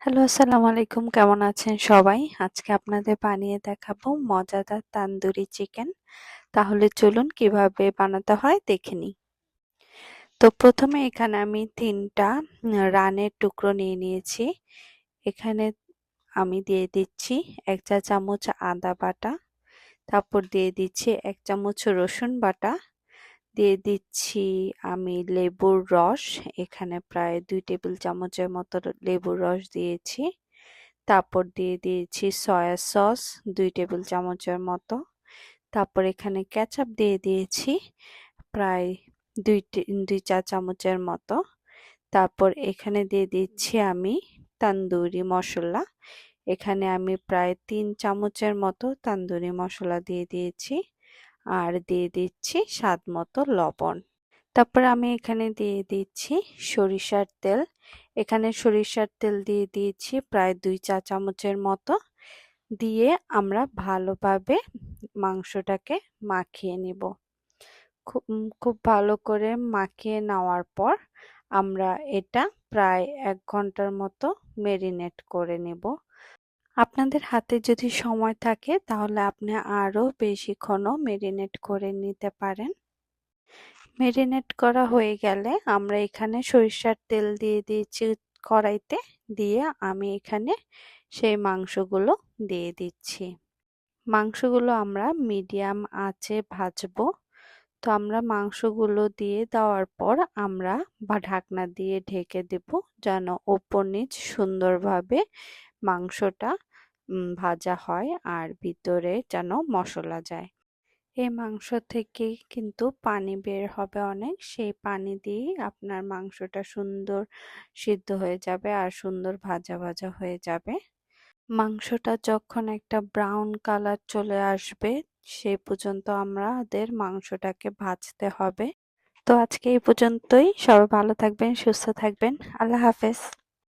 Hello, আসসালামু আলাইকুম। কেমন আছেন সবাই? আজকে আপনাদের বানিয়ে দেখাবো মজাদার তান্দুরি চিকেন। তাহলে চলুন কিভাবে বানাতে হয় দেখে নিই। তো প্রথমে এখানে আমি ৩ টা রানের টুকরো নিয়ে নিয়েছি। এখানে আমি দিয়ে দিচ্ছি ১ চা চামচ আদা বাটা, তারপর দিয়ে দিচ্ছি ১ চামচ রসুন বাটা, দিয়ে দিচ্ছি আমি লেবুর রস, এখানে প্রায় ২ টেবিল চামচের মতো লেবুর রস দিয়েছি। তারপর দিয়ে দিয়েছি সয়া সস ২ টেবিল চামচের মতো। তারপর এখানে কেচাপ দিয়ে দিয়েছি প্রায় ২ চা চামচের মতো। তারপর এখানে দিয়ে দিচ্ছি আমি তান্দুরি মসলা। এখানে আমি প্রায় ৩ চামচের মতো তান্দুরি মসলা দিয়ে দিয়েছি। আর দিয়ে দিচ্ছি স্বাদ মতো লবণ। তারপর আমি এখানে দিয়ে দিচ্ছি সরিষার তেল। এখানে সরিষার তেল দিয়ে দিয়েছি প্রায় ২ চা চামচের মতো। দিয়ে আমরা ভালোভাবে মাংসটাকে মাখিয়ে নিব। খুব ভালো করে মাখিয়ে নেওয়ার পর আমরা এটা প্রায় ১ ঘন্টার মতো মেরিনেট করে নেব। আপনাদের হাতে যদি সময় থাকে তাহলে আপনি আরো বেশিক্ষণও মেরিনেট করে নিতে পারেন। মেরিনেট করা হয়ে গেলে আমরা এখানে সরিষার তেল দিয়ে দিয়েছি কড়াইতে, দিয়ে আমি এখানে সেই মাংসগুলো দিয়ে দিচ্ছি। মাংসগুলো আমরা মিডিয়াম আঁচে ভাজবো। তো আমরা মাংসগুলো দিয়ে দেওয়ার পর আমরা ঢাকনা দিয়ে ঢেকে দেব, যেন ওপর নিচ সুন্দরভাবে মাংসটা ভাজা হয় আর ভিতরে যেন মশলা যায়। এই মাংস থেকে কিন্তু পানি বের হবে অনেক, সেই পানি দিয়েই আপনার মাংসটা সুন্দর সিদ্ধ হয়ে যাবে আর সুন্দর ভাজা ভাজা হয়ে যাবে। মাংসটা যখন একটা ব্রাউন কালার চলে আসবে সেই পর্যন্ত আমাদের মাংসটাকে ভাজতে হবে। তো আজকে এই পর্যন্তই। সবাই ভালো থাকবেন, সুস্থ থাকবেন। আল্লাহ হাফেজ।